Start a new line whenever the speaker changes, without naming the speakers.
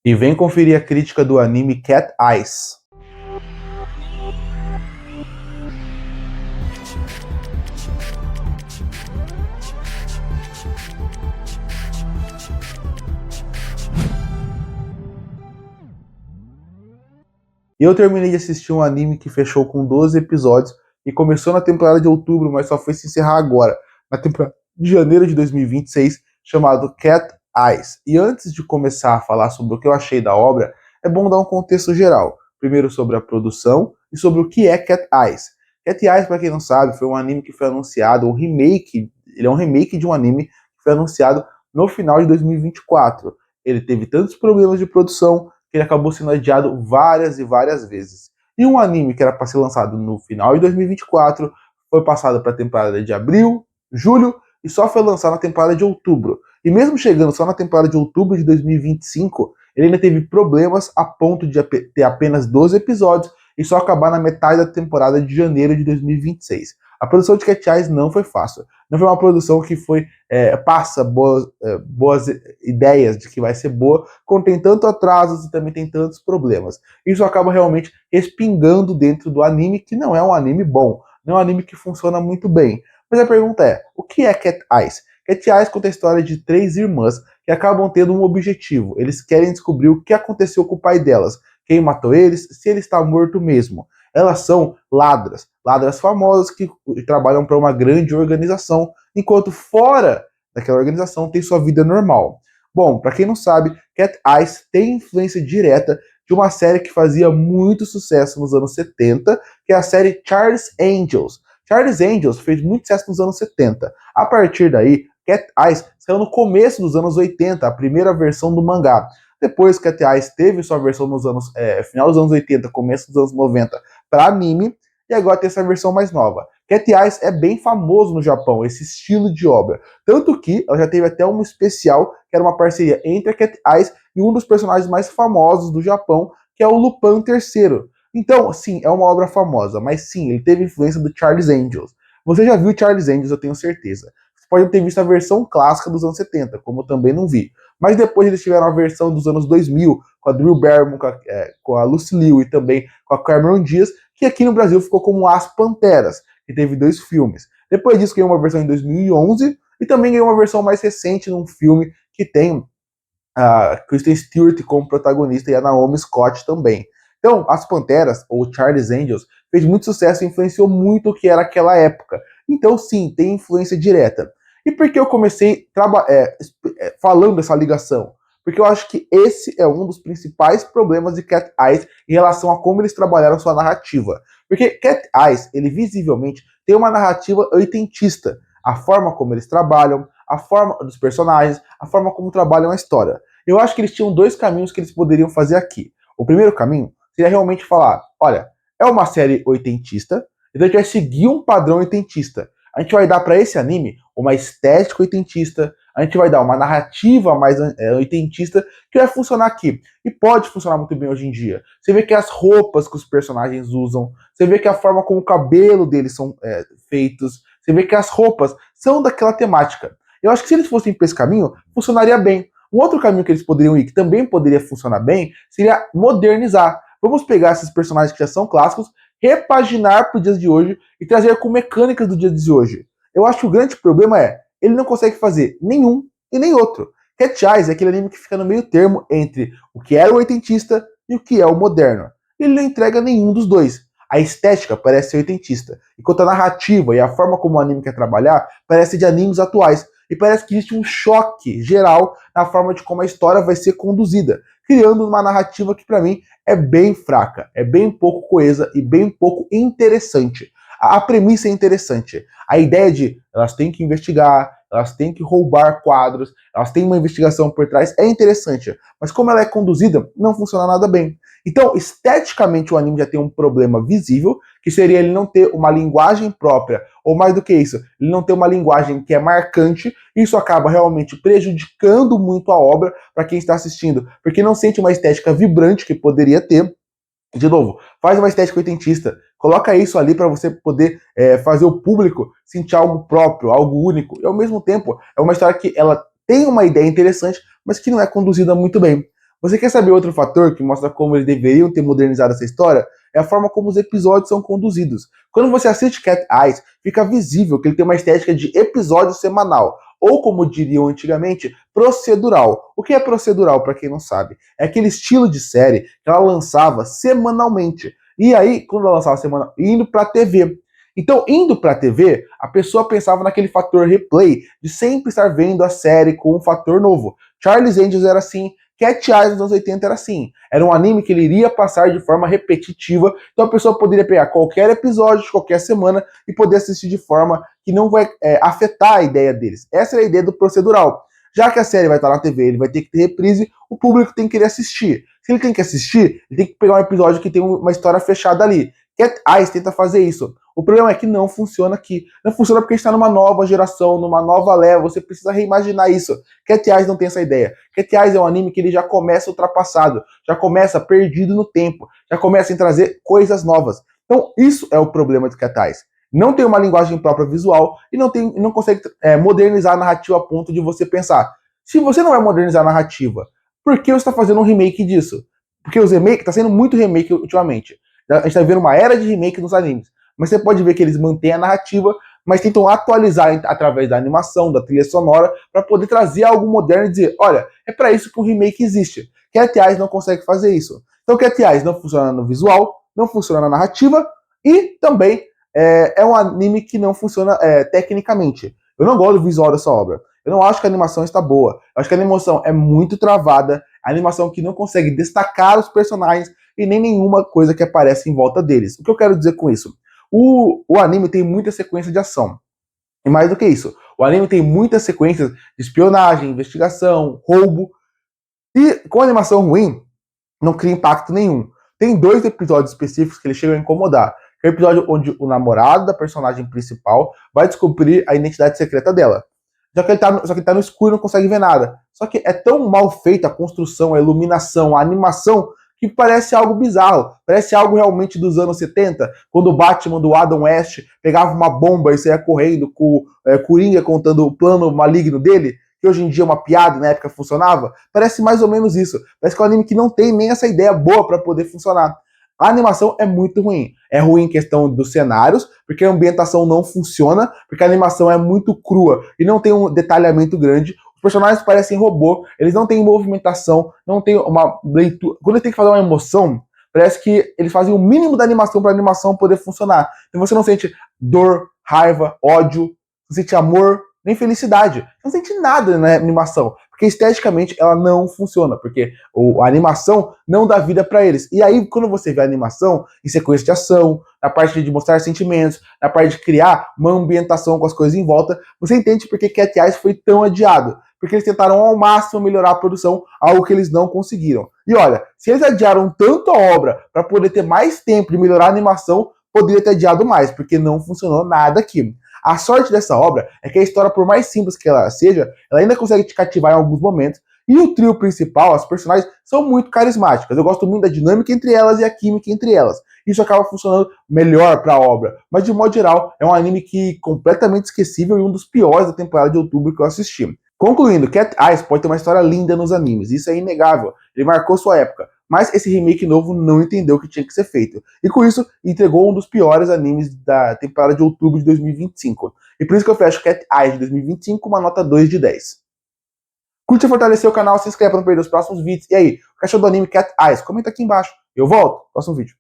E vem conferir a crítica do anime Cat Eyes. E eu terminei de assistir um anime que fechou com 12 episódios e começou na temporada de outubro, mas só foi se encerrar agora, na temporada de janeiro de 2026, chamado Cat Eyes. E antes de começar a falar sobre o que eu achei da obra, é bom dar um contexto geral. Primeiro sobre a produção e sobre o que é Cat Eyes. Cat Eyes, para quem não sabe, foi um anime que foi anunciado, um remake, ele é um remake de um anime que foi anunciado no final de 2024. Ele teve tantos problemas de produção que ele acabou sendo adiado várias e várias vezes. E um anime que era para ser lançado no final de 2024 foi passado para a temporada de abril, julho e só foi lançado na temporada de outubro. E mesmo chegando só na temporada de outubro de 2025, ele ainda teve problemas a ponto de ter apenas 12 episódios e só acabar na metade da temporada de janeiro de 2026. A produção de Cat Eyes não foi fácil. Não foi uma produção que passa boas ideias de que vai ser boa, quando tem tanto atrasos e também tem tantos problemas. Isso acaba realmente respingando dentro do anime, que não é um anime bom, não é um anime que funciona muito bem. Mas a pergunta é, o que é Cat Eyes? Cat Eyes conta a história de três irmãs que acabam tendo um objetivo. Eles querem descobrir o que aconteceu com o pai delas, quem matou eles, se ele está morto mesmo. Elas são ladras famosas que trabalham para uma grande organização, enquanto fora daquela organização tem sua vida normal. Bom, para quem não sabe, Cat Eyes tem influência direta de uma série que fazia muito sucesso nos anos 70, que é a série Charlie's Angels. Charlie's Angels fez muito sucesso nos anos 70. A partir daí, Cat Eyes saiu no começo dos anos 80, a primeira versão do mangá. Depois, Cat Eyes teve sua versão nos anos final dos anos 80, começo dos anos 90 para anime, e agora tem essa versão mais nova. Cat Eyes é bem famoso no Japão, esse estilo de obra. Tanto que ela já teve até um especial, que era uma parceria entre a Cat Eyes e um dos personagens mais famosos do Japão, que é o Lupin III. Então, sim, é uma obra famosa, mas sim, ele teve influência do Charlie's Angels. Você já viu Charlie's Angels, eu tenho certeza. Você pode ter visto a versão clássica dos anos 70, como eu também não vi. Mas depois eles tiveram a versão dos anos 2000, com a Drew Barrymore, com a Lucy Liu e também com a Cameron Diaz, que aqui no Brasil ficou como As Panteras, que teve 2 filmes. Depois disso ganhou uma versão em 2011 e também ganhou uma versão mais recente num filme que tem a Kristen Stewart como protagonista e a Naomi Scott também. Então, As Panteras, ou Charlie's Angels, fez muito sucesso e influenciou muito o que era aquela época. Então, sim, tem influência direta. E por que eu comecei falando dessa ligação? Porque eu acho que esse é um dos principais problemas de Cat Eyes em relação a como eles trabalharam sua narrativa. Porque Cat Eyes, ele visivelmente tem uma narrativa oitentista. A forma como eles trabalham, a forma dos personagens, a forma como trabalham a história. Eu acho que eles tinham 2 caminhos que eles poderiam fazer aqui. O primeiro caminho seria realmente falar, olha, é uma série oitentista, então a gente vai seguir um padrão oitentista. A gente vai dar para esse anime uma estética oitentista, a gente vai dar uma narrativa mais oitentista que vai funcionar aqui. E pode funcionar muito bem hoje em dia. Você vê que as roupas que os personagens usam, você vê que a forma como o cabelo deles são feitos, você vê que as roupas são daquela temática. Eu acho que se eles fossem para esse caminho, funcionaria bem. Um outro caminho que eles poderiam ir, que também poderia funcionar bem, seria modernizar. Vamos pegar esses personagens que já são clássicos, repaginar para os dias de hoje e trazer com mecânicas do dia de hoje. Eu acho que o grande problema é, ele não consegue fazer nenhum e nem outro. Cat Eyes é aquele anime que fica no meio termo entre o que era o oitentista e o que é o moderno. Ele não entrega nenhum dos dois. A estética parece ser oitentista, enquanto a narrativa e a forma como o anime quer trabalhar parece de animes atuais. E parece que existe um choque geral na forma de como a história vai ser conduzida, criando uma narrativa que para mim é bem fraca, é bem pouco coesa e bem pouco interessante. A premissa é interessante. A ideia de elas têm que investigar, elas têm que roubar quadros, elas têm uma investigação por trás, é interessante. Mas como ela é conduzida, não funciona nada bem. Então, esteticamente, o anime já tem um problema visível, que seria ele não ter uma linguagem própria, ou mais do que isso, ele não ter uma linguagem que é marcante. Isso acaba realmente prejudicando muito a obra para quem está assistindo, porque não sente uma estética vibrante que poderia ter. De novo, faz uma estética oitentista, coloca isso ali para você poder fazer o público sentir algo próprio, algo único, e ao mesmo tempo é uma história que ela tem uma ideia interessante, mas que não é conduzida muito bem. Você quer saber outro fator que mostra como eles deveriam ter modernizado essa história? É a forma como os episódios são conduzidos. Quando você assiste Cat Eyes, fica visível que ele tem uma estética de episódio semanal, ou como diriam antigamente, procedural. O que é procedural, para quem não sabe? É aquele estilo de série que ela lançava semanalmente. E aí, quando ela lançava semanal, indo para a TV. Então, indo para a TV, a pessoa pensava naquele fator replay, de sempre estar vendo a série com um fator novo. Charlie's Angels era assim, Cat Eyes nos anos 80 era assim. Era um anime que ele iria passar de forma repetitiva, então a pessoa poderia pegar qualquer episódio de qualquer semana e poder assistir de forma que não vai afetar a ideia deles. Essa é a ideia do procedural. Já que a série vai estar na TV, ele vai ter que ter reprise, o público tem que querer assistir. Se ele tem que assistir, ele tem que pegar um episódio que tem uma história fechada ali. Cat Eyes tenta fazer isso. O problema é que não funciona aqui. Não funciona porque a gente está numa nova geração, numa nova leva. Você precisa reimaginar isso. Cat Eyes não tem essa ideia. Cat Eyes é um anime que ele já começa ultrapassado, já começa perdido no tempo, já começa em trazer coisas novas. Então, isso é o problema de Cat Eyes. Não tem uma linguagem própria visual e não consegue modernizar a narrativa a ponto de você pensar. Se você não vai modernizar a narrativa, por que você está fazendo um remake disso? Porque os remakes, está sendo muito remake ultimamente. A gente está vendo uma era de remake nos animes. Mas você pode ver que eles mantêm a narrativa, mas tentam atualizar através da animação, da trilha sonora, para poder trazer algo moderno e dizer, olha, é para isso que um remake existe. Cat Eyes não consegue fazer isso. Então Cat Eyes não funciona no visual, não funciona na narrativa, e também é um anime que não funciona tecnicamente. Eu não gosto do visual dessa obra. Eu não acho que a animação está boa. Eu acho que a animação é muito travada, a animação que não consegue destacar os personagens e nem nenhuma coisa que aparece em volta deles. O que eu quero dizer com isso? O anime tem muita sequência de ação. E mais do que isso, o anime tem muitas sequências de espionagem, investigação, roubo. E com animação ruim, não cria impacto nenhum. Tem 2 episódios específicos que ele chega a incomodar. É o episódio onde o namorado da personagem principal vai descobrir a identidade secreta dela. Só que ele tá no escuro e não consegue ver nada. Só que é tão mal feita a construção, a iluminação, a animação, que parece algo bizarro. Parece algo realmente dos anos 70, quando o Batman do Adam West pegava uma bomba e saía correndo com Coringa contando o plano maligno dele, que hoje em dia é uma piada e na época funcionava. Parece mais ou menos isso. Parece que é um anime que não tem nem essa ideia boa para poder funcionar. A animação é muito ruim. É ruim em questão dos cenários, porque a ambientação não funciona, porque a animação é muito crua e não tem um detalhamento grande. Os personagens parecem robô, eles não têm movimentação, não tem uma leitura. Quando ele tem que fazer uma emoção, parece que eles fazem o mínimo da animação para a animação poder funcionar. Então você não sente dor, raiva, ódio, não sente amor, nem felicidade. Não sente nada na animação, porque esteticamente ela não funciona, porque a animação não dá vida para eles. E aí, quando você vê a animação em sequência de ação, na parte de mostrar sentimentos, na parte de criar uma ambientação com as coisas em volta, você entende porque Cat Eyes foi tão adiado. Porque eles tentaram ao máximo melhorar a produção, algo que eles não conseguiram. E olha, se eles adiaram tanto a obra para poder ter mais tempo de melhorar a animação, poderia ter adiado mais, porque não funcionou nada aqui. A sorte dessa obra é que a história, por mais simples que ela seja, ela ainda consegue te cativar em alguns momentos. E o trio principal, as personagens, são muito carismáticas. Eu gosto muito da dinâmica entre elas e a química entre elas. Isso acaba funcionando melhor para a obra. Mas, de modo geral, é um anime que completamente esquecível e um dos piores da temporada de outubro que eu assisti. Concluindo, Cat Eyes pode ter uma história linda nos animes, isso é inegável. Ele marcou sua época. Mas esse remake novo não entendeu o que tinha que ser feito. E com isso, entregou um dos piores animes da temporada de outubro de 2025. E por isso que eu fecho Cat Eyes de 2025 com uma nota 2 de 10. Curte e fortalecer o canal, se inscreve para não perder os próximos vídeos. E aí, o que achou do anime Cat Eyes? Comenta aqui embaixo. Eu volto no próximo vídeo.